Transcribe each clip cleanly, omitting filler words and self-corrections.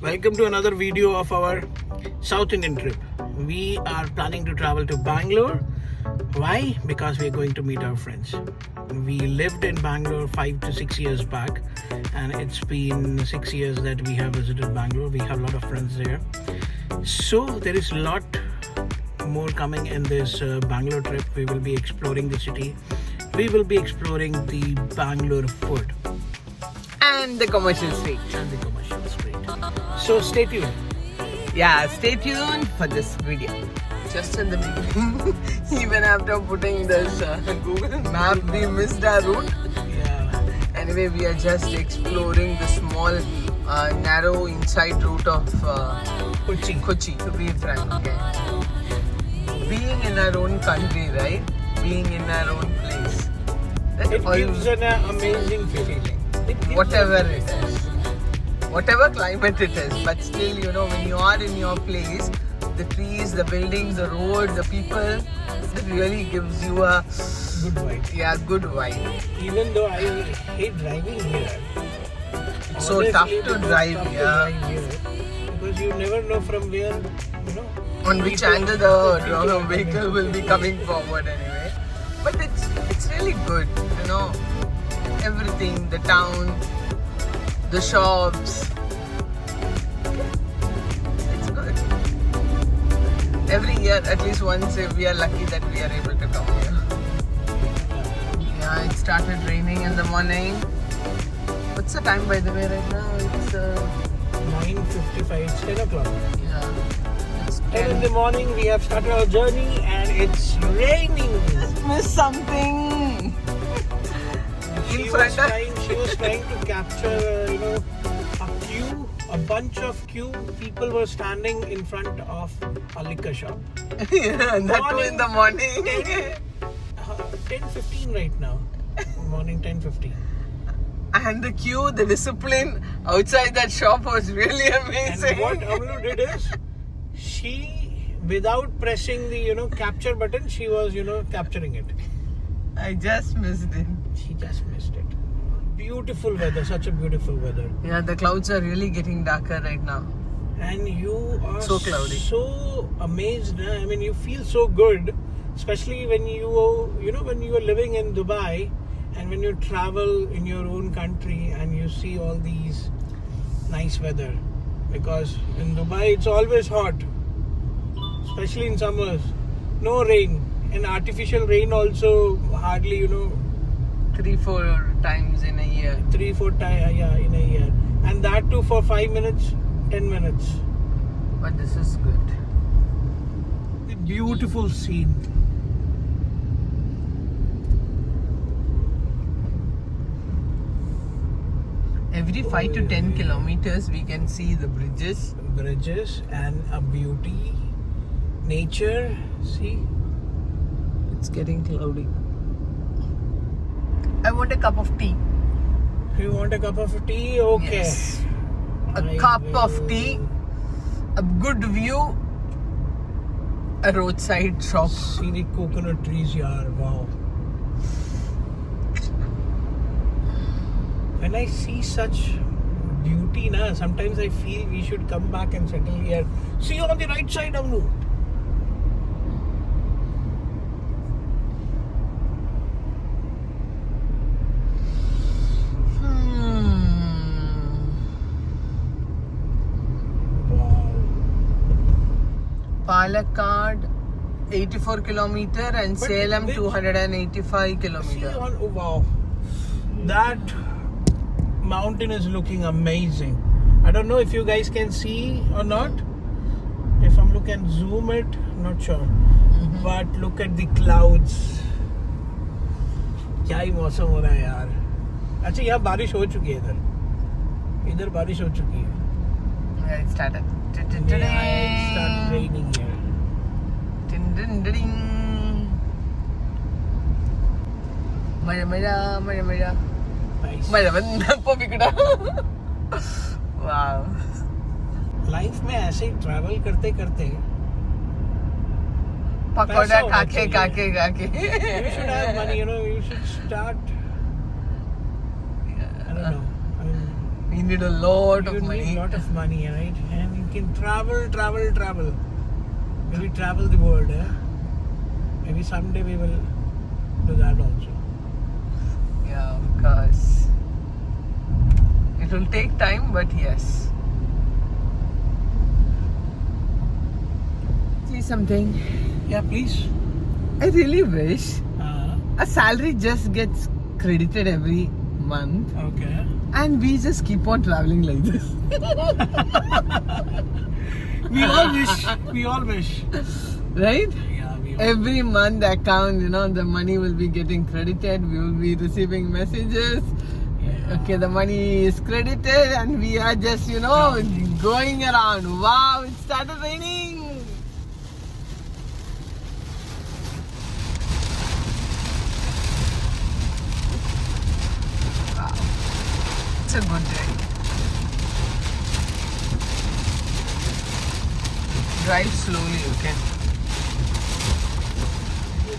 Welcome to another video of our South Indian trip. We are planning to travel to Bangalore. Why? Because we are going to meet our friends. We lived in Bangalore 5 to 6 years back, and it's been 6 years that we have visited Bangalore. We have a lot of friends there. So there is a lot more coming in this Bangalore trip. We will be exploring the city. We will be exploring the Bangalore food and the commercial street. and the commercial street. So stay tuned. Yeah, stay tuned for this video. Just in the beginning, even after putting this Google map, we missed our route. Yeah. Anyway, we are just exploring the small, narrow inside route of Kochi, to be frank. Okay. Being in our own country, right? Being in our own place. That It gives an amazing feeling. Whatever it is, whatever climate it is, but still, you know, when you are in your place, the trees, the buildings, the roads, the people, it really gives you a Good vibe. good vibe. Even though I hate driving here. It's so Honestly, tough to it is drive, tough to yeah. drive here, because you never know from where, On which people- angle the people are vehicle coming. will be coming forward anyway. But it's really good, you know. Everything, the town, the shops. It's good. Every year, at least once, we are lucky that we are able to come here. Yeah, it started raining in the morning. What's the time, by the way, right now? It's 9:55, it's 10 o'clock. yeah, it's 10 in 10. the morning, we have started our journey and it's raining. Missed something. She In was front of trying to capture, a queue, a bunch of queue. People were standing in front of a liquor shop. Yeah, that too in the morning. 10:15 right now. Morning 10:15. And the queue, the discipline outside that shop was really And amazing. what Amlu did is, she, without pressing the, capture button, she was, capturing it. I just missed it. She just missed it. Beautiful weather, such a beautiful weather. Yeah, the clouds are really getting darker right now. And you are So cloudy. so amazed. I mean, you feel so good, especially when when you are living in Dubai and when you travel in your own country and you see all these nice weather. Because in Dubai, it's always hot, especially in summers. No rain. And artificial rain also hardly, 3-4 times in a year. 3-4 times in a year. And that too for 5 minutes, 10 minutes. But this is good. The beautiful scene. Every 5 to 10 kilometers, we can see the bridges. Bridges and a beauty, nature. See, It's getting cloudy. I want a cup of tea. you want a cup of tea? Okay. Yes. A I cup will- of tea, a good view, a roadside shop. See the coconut trees, yaar. Wow. When I see such beauty, sometimes I feel we should come back and settle here. See you on the right side, Amnu. Wow. Palakkad 84 kilometer and But Salem which- 285 See kilometer. oh wow, that mountain is looking amazing. I don't know if you guys can see or not. If I'm looking zoom it, not sure. But look at the clouds. क्या ही मौसम हो रहा है यार. अच्छा यहाँ बारिश हो चुकी है इधर बारिश हो चुकी है. Yeah, it started. Yeah, it started raining here. Maya. Nice. Maya Vandana पिकड़ा. Wow. लाइफ में ऐसे ही ट्रैवल करते करते पकोड़ा पैसा होना खाके चाहिए. खाके you should have money, you should start. I don't know. I mean, We need a lot You of money. need a lot of money, right? And you can travel. Maybe travel the world, eh? Maybe someday we will do that also. Yeah, because it will take time, but yes. See something? Yeah, please. I really wish Uh, a salary just gets credited every month okay. and we just keep on traveling like this. We all wish. Right? Yeah, we all Every month the account, the money will be getting credited. We will be receiving messages. Yeah. Okay, the money is credited and we are just, going around. Wow, it started raining. Wow. It's a good day. Drive slowly, okay?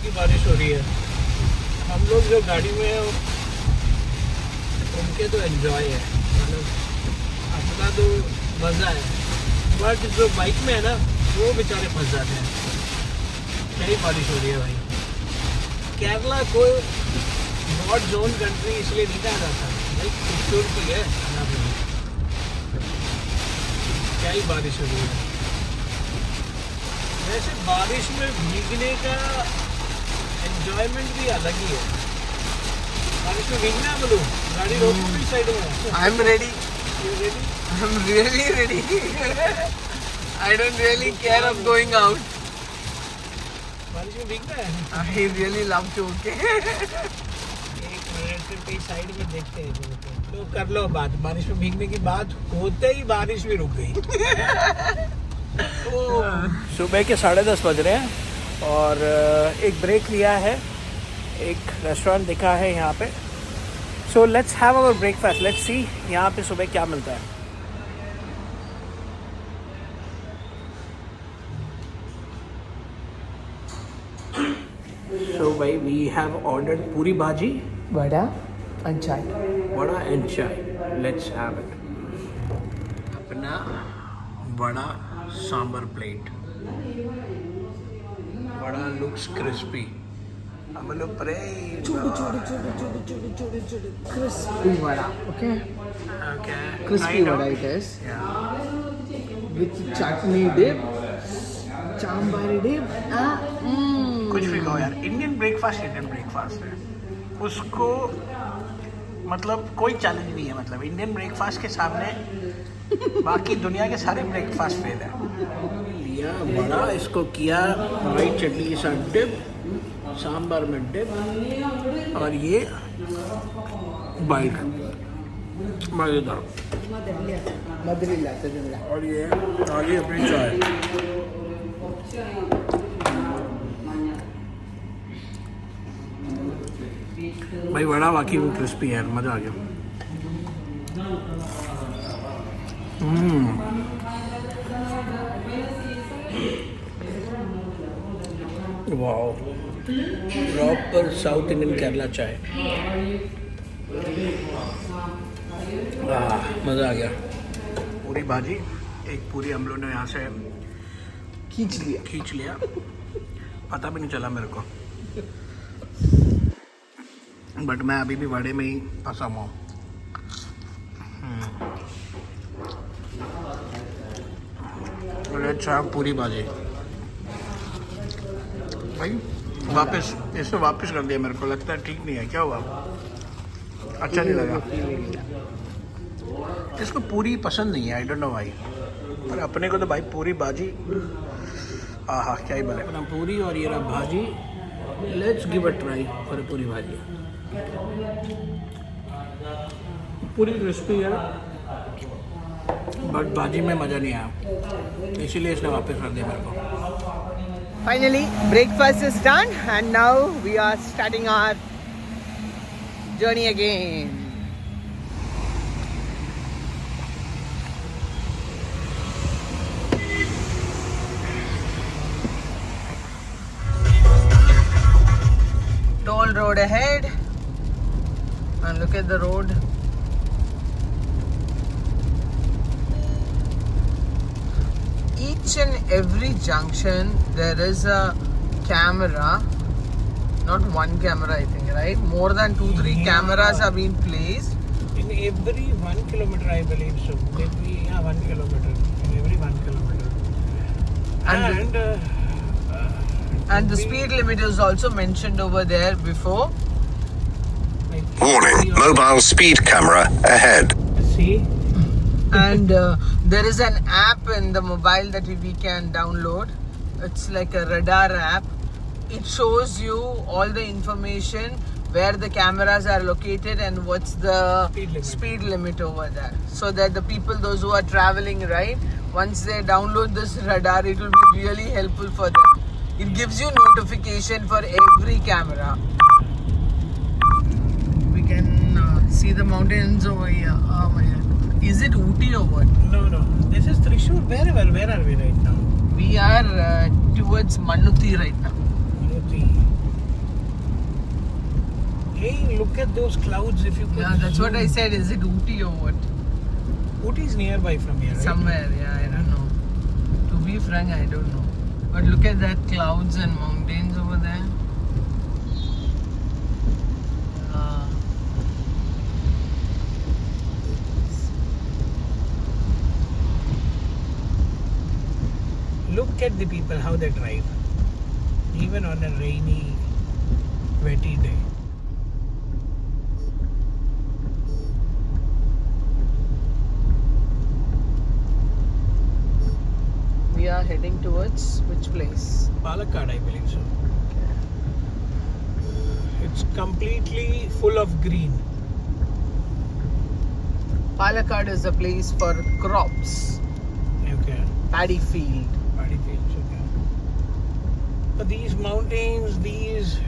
की बारिश हो रही है. हम लोग जो गाड़ी में हैं उनके तो एंजॉय है, मतलब अपना तो मज़ा है, बट जो बाइक में है ना वो बेचारे फंस जाते हैं. क्या ही बारिश हो रही है भाई. केरला को नॉट जोन कंट्री इसलिए नहीं कहा जाता भाई, खूबसूरती है. क्या ही बारिश हो रही है. वैसे बारिश में भीगने का एंजॉयमेंट भी अलग ही है. बारिश में भीगना है बोलो, गाड़ी रोको भी साइड में. I'm ready. You ready? I'm really ready. I don't really care of going out. बारिश में भीगना है. I really love to, okay? एक मिनट से कहीं साइड में देखते हैं. तो कर लो बात. बारिश में भीगने की बात होते ही बारिश भी रुक गई. सुबह के 10:30 बज रहे हैं और एक ब्रेक लिया है. एक रेस्टोरेंट दिखा है यहाँ पे. So let's have our breakfast. Let's see यहाँ पे सुबह क्या मिलता है. सो भाई वी हैव ऑर्डर्ड पूरी भाजी, Vada and chai. Vada and chai. Let's have it. अपना vada sambar plate. Vada looks crispy. I'm gonna pray. Crispy vada, okay? Okay. Crispy Try it vada out. it is. Yeah. With chutney dip, chambari dip. कुछ भी कहो यार. Indian breakfast है. उसको मतलब कोई challenge नहीं है. मतलब इंडियन ब्रेकफास्ट के सामने बाकी दुनिया के सारे ब्रेकफास्ट फेल है. लिया बड़ा, इसको किया वाइट चटनी के साथ डिप, सांबर में डिप, और ये बाइट मज़ेदार. Madrilla. और ये आगे अपनी चाय. भाई वड़ा वाकई में क्रिस्पी है. मज़ा आ गया. Wow, proper south Indian Kerala चाय. मज़ा आ गया. पूरी भाजी, एक पूरी हम लोग ने यहाँ से खींच लिया. पता भी नहीं चला मेरे को, बट मैं अभी भी वड़े में ही फंसा हुआ हूँ. अच्छा, पूरी भाजी भाई वापस कर दिया. मेरे को लगता है ठीक नहीं है. क्या हुआ? अच्छा नहीं लगा. इसको पूरी पसंद नहीं है. आई डोंट नो भाई, पर अपने को तो भाई पूरी भाजी. आहा, क्या ही बोले. अपना पूरी और ये रहा भाजी. Let's give a try for पूरी भाजी. पूरी क्रिस्पी है बट भाजी में मज़ा नहीं आया, इसीलिए इसने वापस कर दिया मेरे को. Finally, breakfast is done and now we are starting our journey again. Toll road ahead and look at the road. each and every junction there is a camera. Not one camera, I think, right? More than 2-3 cameras have been placed. In every 1 kilometer, I believe so. Maybe 1 kilometer. In every 1 kilometer. And the speed limit is also mentioned over there before. Warning, mobile speed camera ahead. See? And there is an app in the mobile that we can download. It's like a radar app. It shows you all the information, where the cameras are located and what's the speed limit over there. So that the people, those who are traveling, right, once they download this radar, it will be really helpful for them. It gives you notification for every camera. We can see the mountains over here. Oh my God. Is it Ooty or what? No. This is Thrissur. Where are we right now? We are towards Manuti right now. Hey, look at those clouds. If you could Yeah, that's what zoom. I said. Is it Ooty or what? Ooty is nearby from here, right? Somewhere, yeah, I don't know. To be frank, I don't know. But look at that clouds and mountains over there. Look at the people, how they drive. Even on a rainy, wetty day. We are heading towards which place? Palakkad, I believe so. It's completely full of green. Palakkad is a place for crops, Okay. paddy field. Paddy fields, okay. But these mountains, these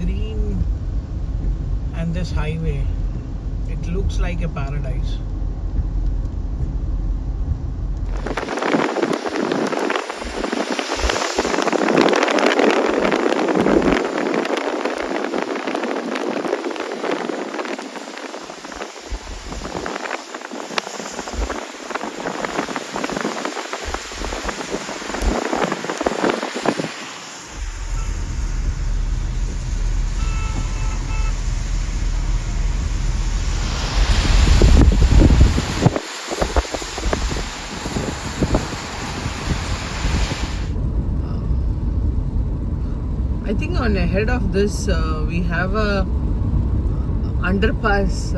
green, and this highway, it looks like a paradise. I think on ahead of this, we have a underpass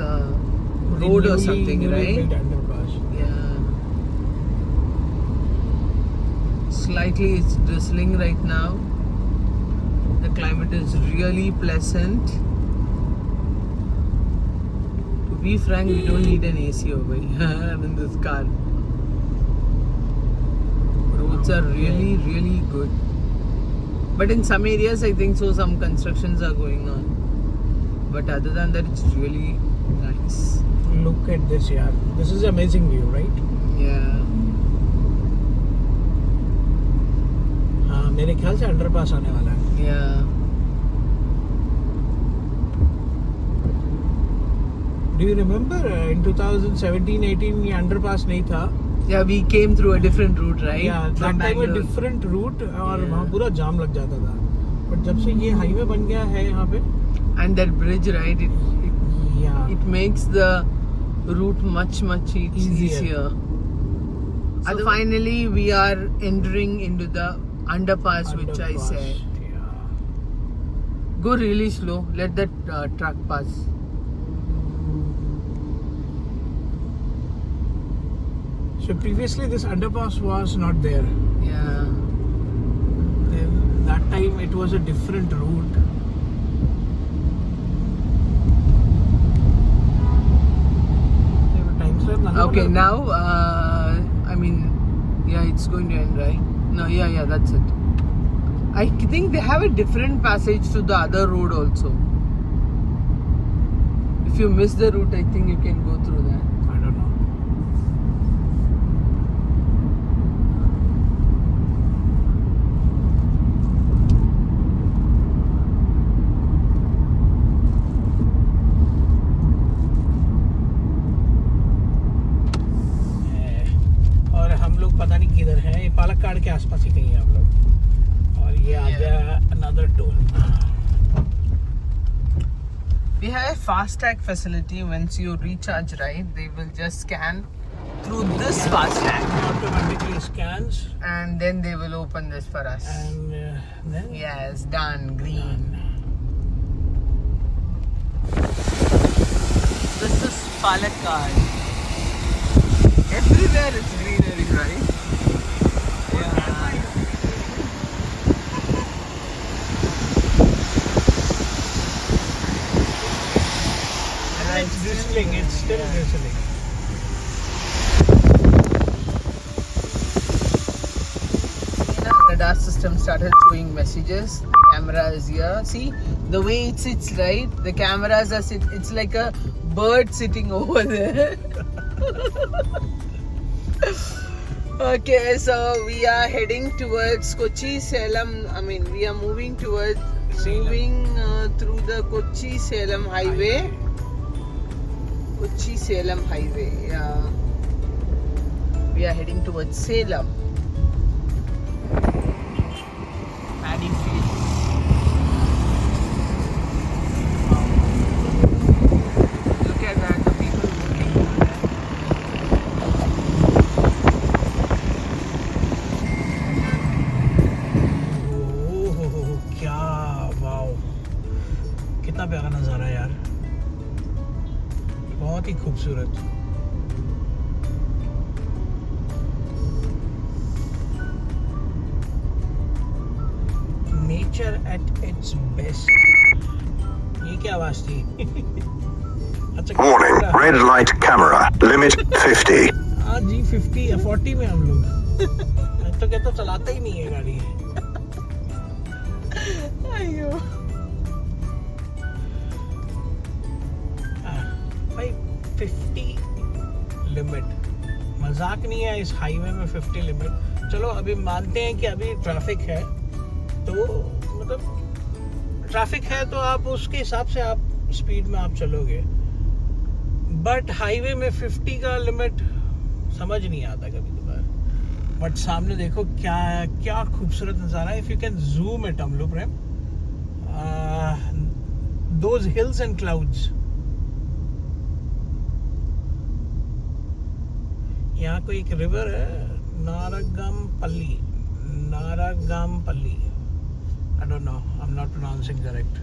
road or something, newly right? built underpass. Yeah. Slightly it's drizzling right now. The climate is really pleasant. To be frank, we don't need an AC over here in this car. Roads are really good. But in some areas, I think so, some constructions are going on. But other than that, it's really nice. Look at this, yeah. This is amazing view, right? Yeah. हाँ, मेरे ख्याल से underpass आने वाला है. Yeah. Do you remember in 2017-18 ये underpass नहीं था? Yeah, we came through a different route, right? Yeah, that From time a Bangalore. different route और Yeah. वहाँ पूरा जाम लग जाता था. But जब से ये हाईवे बन गया है यहाँ पे, And that bridge, right? yeah, It makes the route much Easier. easier. So finally, we are entering into the underpass, which I underpass, said. yeah. Go really slow. Let that truck pass. So previously this underpass was not there. Yeah. Then that time it was a different route. Okay, now, I mean, yeah, it's going to end, right? No, yeah, that's it. I think they have a different passage to the other road also. If you miss the route, I think you can go through that. I don't know. और हम लोग पता नहीं किधर है, ये पालक्काड़ के आसपास ही कहीं है हम लोग। और ये आ गया another toll. We have a fast tag facility. Once you recharge, right, they will just scan through this fast tag, Automatically scans and then they will open this for us. and then Yes, done. Green. This is Palakkad. Everywhere it's greenery, right? Yeah. it's drizzling. It's still drizzling. Radar system started showing messages. Camera is here. See the way it sits, right? The cameras are it's like a bird sitting over there. Okay, so we are heading towards Kochi, Salem. I mean, we are moving towards through the Kochi Salem highway. Kochi Salem highway. Yeah. We are heading towards Salem. Paddy field. Look at that, the people working over there. ओह क्या wow, कितना प्यारा नज़ारा है यार, बहुत ही खूबसूरत। Nature at its best. ये क्या आवाज थी? अच्छा, Warning, red light camera, limit 50. हाँ जी, 50 या 40 में हम लोग। मैं तो कहता चलाता ही नहीं है गाड़ी। Ayo. भाई 50 लिमिट, मजाक नहीं है इस हाईवे में 50 लिमिट। चलो अभी मानते हैं कि अभी ट्रैफिक है, तो मतलब ट्रैफिक है तो आप उसके हिसाब से आप स्पीड में आप चलोगे, बट हाईवे में 50 का लिमिट समझ नहीं आता कभी कभार। बट सामने देखो क्या क्या खूबसूरत नज़ारा है। If you can zoom it Amlu Prem, those hills and clouds. यहाँ कोई एक रिवर है, Naragampalli. I don't know, I'm not pronouncing correct.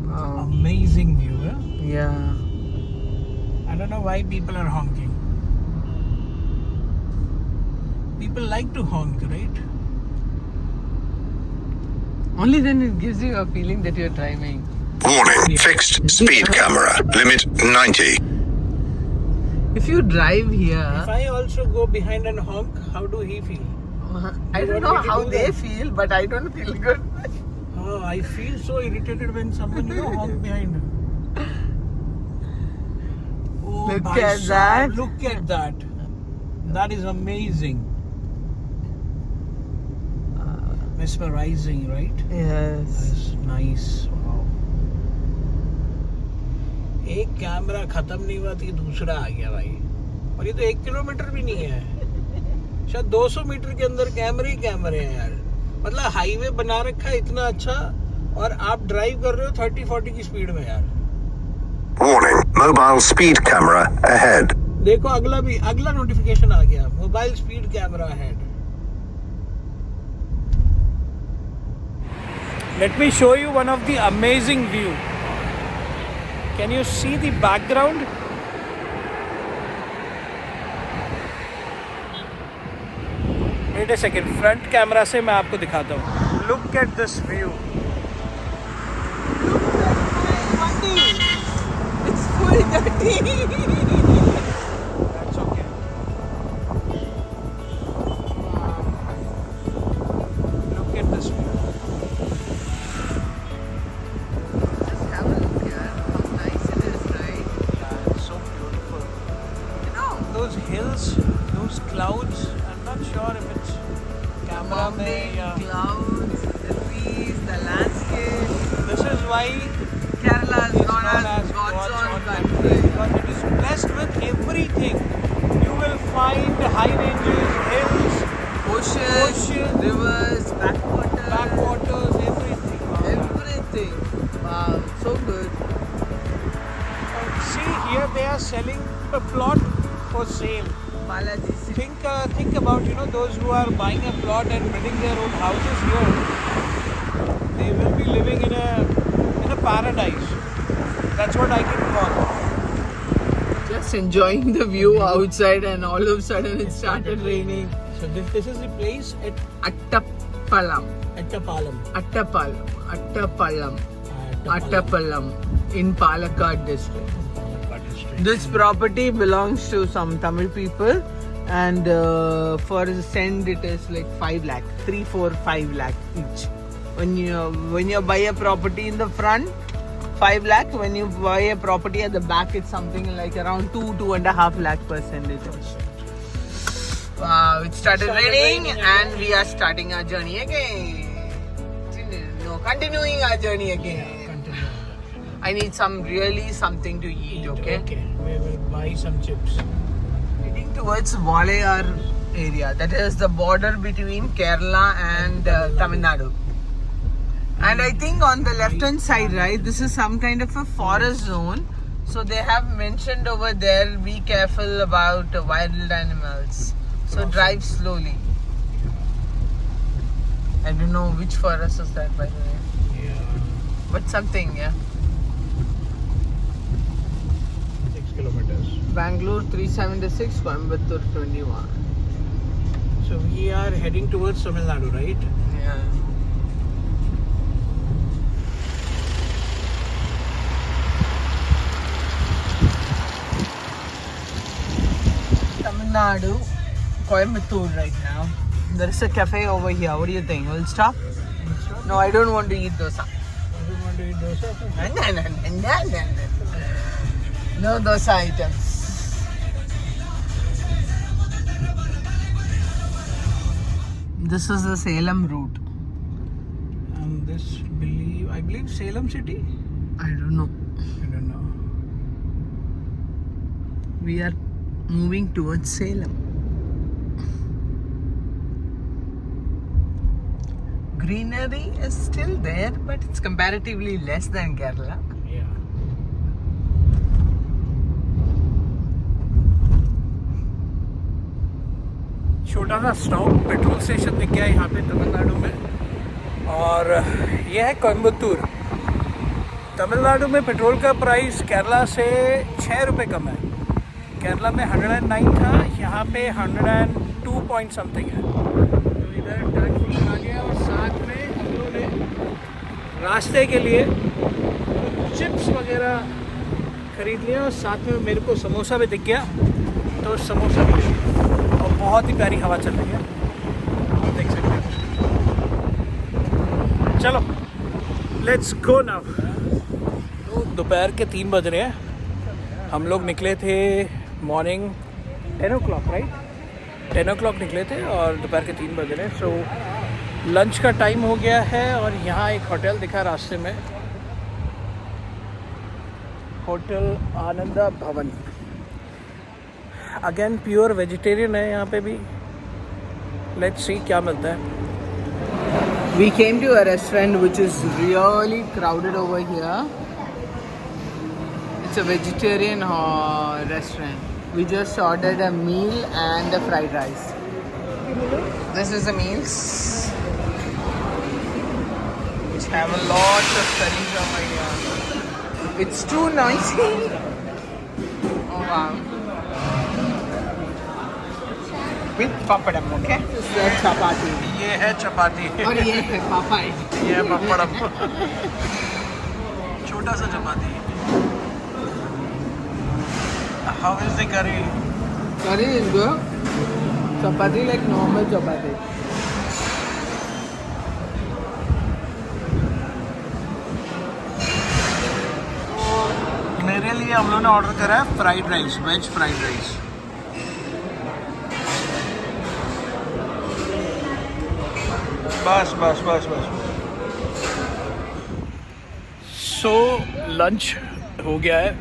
Wow. Amazing view, huh? Yeah. I don't know why people are honking. People like to honk, right? Only then it gives you a feeling that you're driving. Warning, fixed speed camera, limit 90. If you drive If here, I also go behind and honk, how do he feel? I don't want know me to how do they that? feel, but I don't feel good. Oh, I feel so irritated when someone, honk behind. Oh, Look bhai at sahab, that. Look at that. That is amazing. Mesmerizing, right? Yes. That's nice. Wow. एक camera खत्म नहीं हुआ तो दूसरा आ गया भाई, और ये तो 1 किलोमीटर भी नहीं है, शायद 200 मीटर के अंदर कैमरे ही कैमरे हैं यार। मतलब हाईवे बना रखा है इतना अच्छा, और आप ड्राइव कर रहे हो 30-40 की स्पीड में यार। Warning, mobile speed camera ahead. देखो अगला नोटिफिकेशन आ गया, mobile speed camera ahead. Let me show you one of the amazing view. Can you see the background? Wait a second, front camera से मैं आपको दिखाता हूँ। Look at this view. It's full dirty. That's okay. Look at this view. Just have a look here. How nice it is, right? Yeah, it's so beautiful. Those hills, those clouds, I'm not sure if it's camera mein Mountain, ya. clouds, the trees, the landscape. This is why Kerala is because it is blessed with everything. You will find high ranges, hills, Ocean, rivers, backwaters, everything. everything. Wow, so good. See, here they are selling a plot for sale. Balaji City. Think about those who are buying a plot and building their own houses here. They will be living in a paradise. That's what I can call. Just enjoying the view outside, and all of a sudden it started raining. So this is the place at Attapalam. In Palakkad district. This property belongs to some Tamil people, and for send it is like 5 lakh, 3, 4, 5 lakh each. When you buy a property in the front, 5 lakh. When you buy a property at the back, it's something like around 2.5 lakh percentage. Wow, it started raining and we are starting our journey again. No, continuing our journey again. I need something to eat, okay? Okay, we will buy some chips. Heading towards Walayar area. That is the border between Kerala and Tamil Nadu. And I think on the left hand side, right, this is some kind of a forest zone. So they have mentioned over there, be careful about wild animals. So drive slowly. I don't know which forest is that, by the way. Yeah. But something, yeah. 6 kilometers. Bangalore 376, Coimbatore 21. So we are heading towards Tamil Nadu, right? Yeah. Tamil Nadu, Coimbatore right now. There is a cafe over here. What do you think? We'll stop? No, I don't want to eat dosa. You don't want to eat dosa? No dosa items. This is the Salem route. And this, I believe Salem city? I don't know. I don't know. We are moving towards Salem. Greenery is still there, but it's comparatively less than Kerala. Yeah. छोटा सा stop petrol station दिख गया यहाँ पे तमिलनाडु में, और ये है कोयम्बतूर। तमिलनाडु में पेट्रोल का प्राइस केरला से 6 रुपये कम है। केरला में 109 था, यहाँ पे 102 पॉइंट समथिंग है। तो इधर टैक्सी आ गया, और साथ में हम लोगों ने रास्ते के लिए चिप्स वगैरह खरीद लिया, और साथ में मेरे को समोसा भी दिख गया, तो समोसा भी लिया। और बहुत ही प्यारी हवा चल रही है, आप देख सकते हैं। चलो लेट्स गो नाउ। तो दोपहर के 3 बज रहे हैं। हम लोग निकले थे मॉर्निंग 10 o'clock, राइट? 10 o'clock निकले थे और दोपहर के 3 बज रहे हैं। सो लंच का टाइम हो गया है, और यहाँ एक होटल दिखा रास्ते में, होटल आनंदा भवन। अगेन प्योर वेजिटेरियन है यहाँ पे भी। लेट्स सी क्या मिलता है। We came to a restaurant which is really crowded over here. It's a vegetarian restaurant. We just ordered a meal and a fried rice. This is the meals, which have a lot of curries over here. It's too noisy. Oh wow. With papadam, okay? This is the chapati. ये है चपाती, और ये है पापाई. ये है पपड़म। छोटा सा चपाती। How is the curry? Curry is good. Chapati like normal chapati. मेरे लिए हम लोगों ने ऑर्डर करा है fried rice, veg fried rice. बस बस बस बस। सो लंच हो गया है।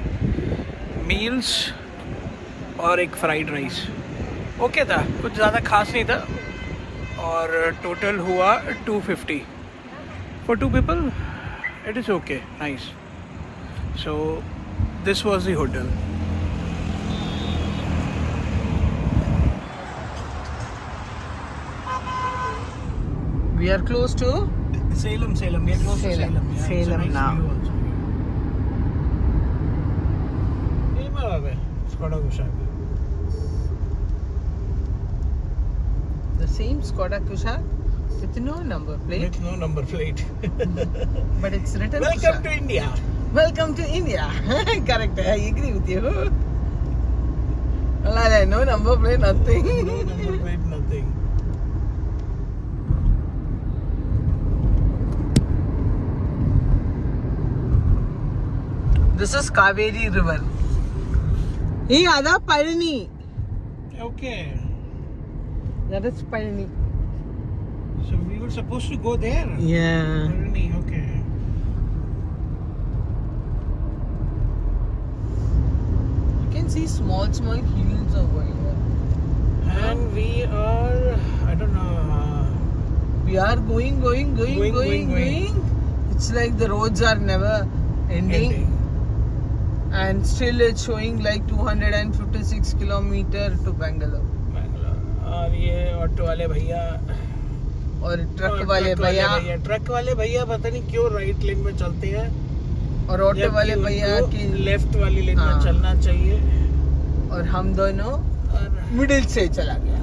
मील्स और एक फ्राइड राइस. ओके था, कुछ ज़्यादा खास नहीं था. और टोटल हुआ 250 for 2 people. It is okay, nice. So this was the hotel. We are close to Salem. We are close to Salem. Salem. Yeah, it's a Salem nice now. view also. ये मारा है Skoda Kushaq. the same Skoda Kushaq with no number plate, With no number plate. but it's written Welcome Kushaq. to India. Welcome to India. Correct. I agree with you. Well, no number plate, nothing. No number plate, nothing. This is Kaveri River. Hey, Ada Palani. Okay. That is Palani. So we were supposed to go there. Yeah. Really? Okay. You can see small hills over here. And we are, I don't know. We are going. It's like the roads are never ending. And still it's showing like 256 kilometer to Bangalore. और ये auto वाले भैया और truck वाले भैया पता नहीं क्यों राइट लेन में चलते हैं. और ऑटो वाले भैया की लेफ्ट वाली लेन में चलना चाहिए. और हम दोनों मिडिल से चला गया.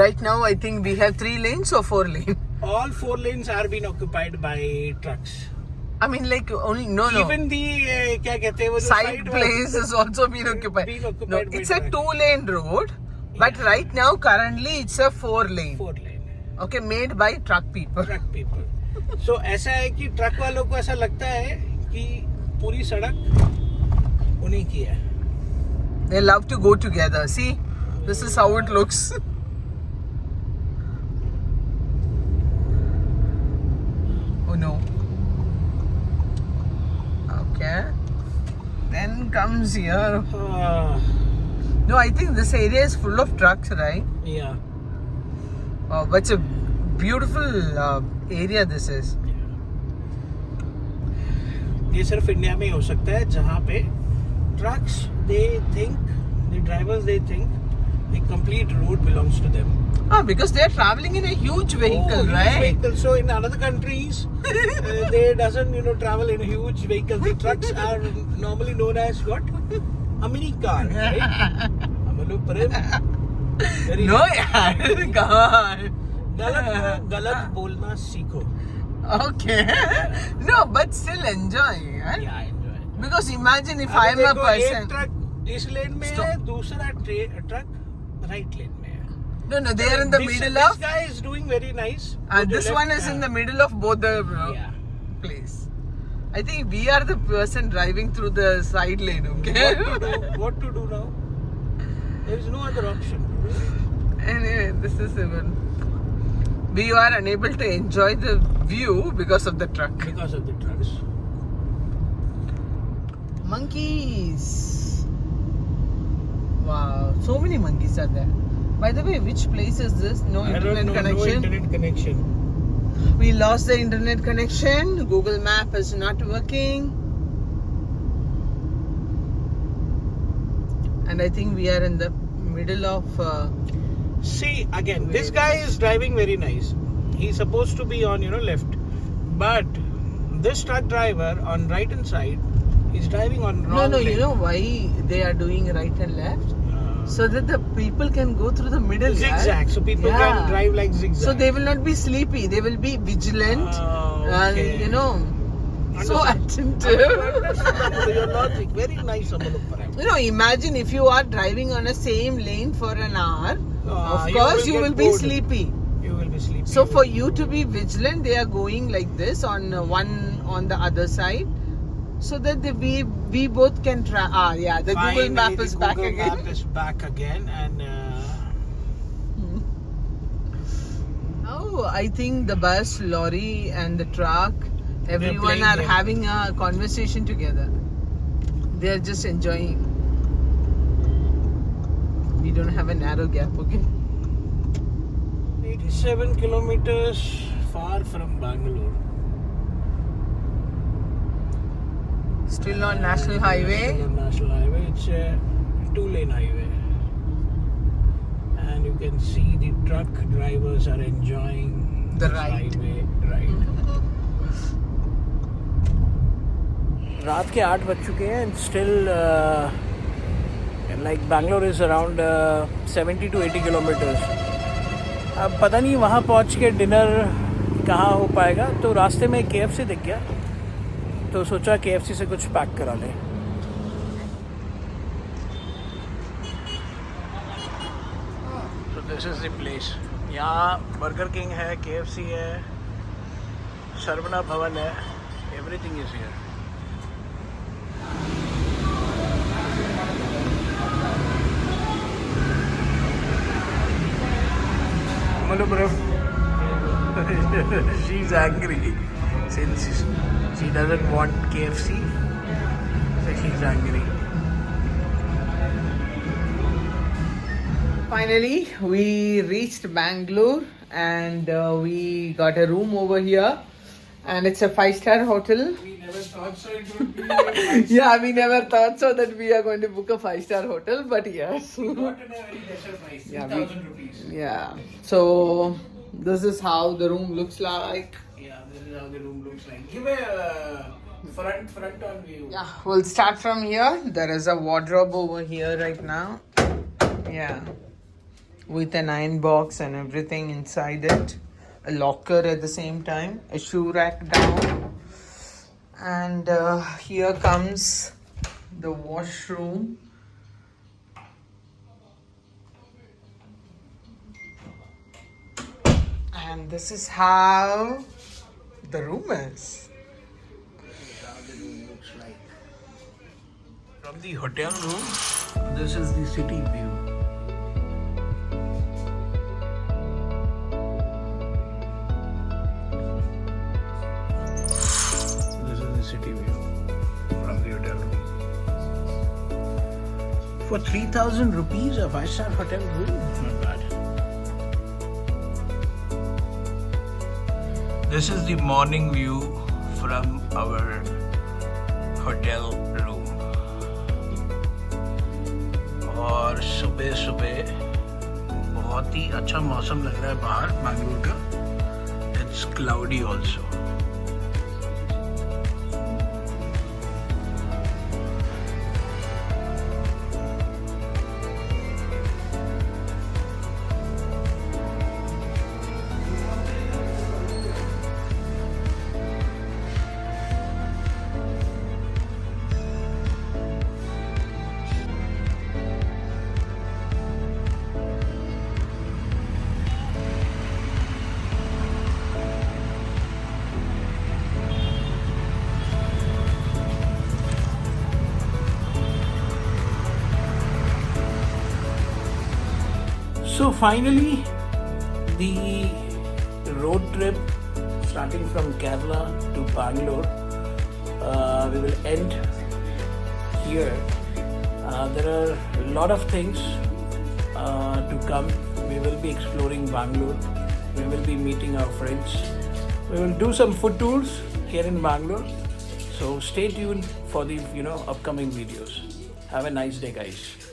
Right now I think we have 3 lanes or 4 lanes. All 4 lanes are being occupied by trucks. I mean like only no. Even the क्या कहते हैं वो side place is also been occupied. No, it's a 2-lane road, but right now currently it's a 4-lane. 4 lane. Okay, made by truck people. Truck people. So ऐसा है कि truck वालों को ऐसा लगता है कि पूरी सड़क उन्हीं की है. They love to go together. See, this is how it looks. Oh no. Okay. Then comes here. No, I think this area is full of trucks, right? Yeah. Oh, but it's a beautiful area this is. ये सिर्फ India में ही हो सकता है जहाँ पे trucks they think the drivers they think the complete road belongs to them. Ah, because they are traveling in a huge vehicle, right? Vehicle. So in other countries, they doesn't travel in a huge vehicle. The trucks are normally known as what? A mini car, right? No, yaar. God. गलत बोलना सीखो. Okay. No, but still enjoy, yeah? Yeah, enjoy. Because imagine if I am a person. एक truck इस लेन में है, दूसरा truck right लेन में है. No, they are in the middle of. This guy is doing very nice. And this one is in the middle of both the place. I think we are the person driving through the side lane, okay? What to do now? There is no other option. Anyway, this is even. We are unable to enjoy the view because of the truck. Because of the trucks. Monkeys. Wow, so many monkeys are there. By the way, which place is this? No internet connection. No internet connection. We lost the internet connection. Google Map is not working. And I think we are in the middle of. See, again, this guy is driving very nice. He's supposed to be on, left. But this truck driver on right hand side is driving on wrong No, lane. you know why they are doing right and left? So that the people can go through the middle. Zigzag, so people can drive like zigzag. So they will not be sleepy. They will be vigilant. Okay. So attentive. Your logic, very nice. Imagine if you are driving on a same lane for an hour. Of course, you will be sleepy. You will be sleepy. So for you to be vigilant, they are going like this on one on the other side. So that we both can try. The Finally, Google Map is back again. Google Map is back again, and I think the bus, lorry, and the truck, everyone are having a conversation together. They are just enjoying. We don't have a narrow gap, okay? 87 kilometers far from Bangalore. Still on National Highway. Still on National Highway. It's a 2-lane highway. And you can see the truck drivers are enjoying The this ride. highway ride. रात के 8 बज चुके हैं. Still like Bangalore is around 70 to 80 kilometers. अब पता नहीं वहाँ पहुँच के डिनर कहाँ हो पाएगा. तो रास्ते में KFC दिख गया, तो सोचा KFC से कुछ पैक करा लें. So this is the place. यहाँ बर्गर किंग है, KFC है, सरवना भवन है. Everything is here. She's angry since she doesn't want KFC, so she's angry. Finally, we reached Bangalore and we got a room over here, and it's a 5-star hotel. We never thought so it would be. Yeah, we never thought so that we are going to book a 5-star hotel, but yes. We got in a very lesser price, Yeah, 3,000 rupees. Yeah. So this is how the room looks like. Yeah, this is how the room looks like. Give a front on view. Yeah, we'll start from here. There is a wardrobe over here right now. Yeah. With an iron box and everything inside it. A locker at the same time. A shoe rack down. And here comes the washroom. And this is how the room is. This is how the room looks like. From the hotel room, this is the city view. This is the city view from the hotel room. For 3,000 rupees, a 5-star hotel room, not bad. This is the morning view from our hotel room. और सुबह सुबह बहुत ही अच्छा मौसम लग रहा है बाहर बैंगलोर का. It's cloudy also. So finally, the road trip starting from Kerala to Bangalore, we will end here. There are a lot of things to come. We will be exploring Bangalore. We will be meeting our friends. We will do some food tours here in Bangalore. So stay tuned for the upcoming videos. Have a nice day, guys.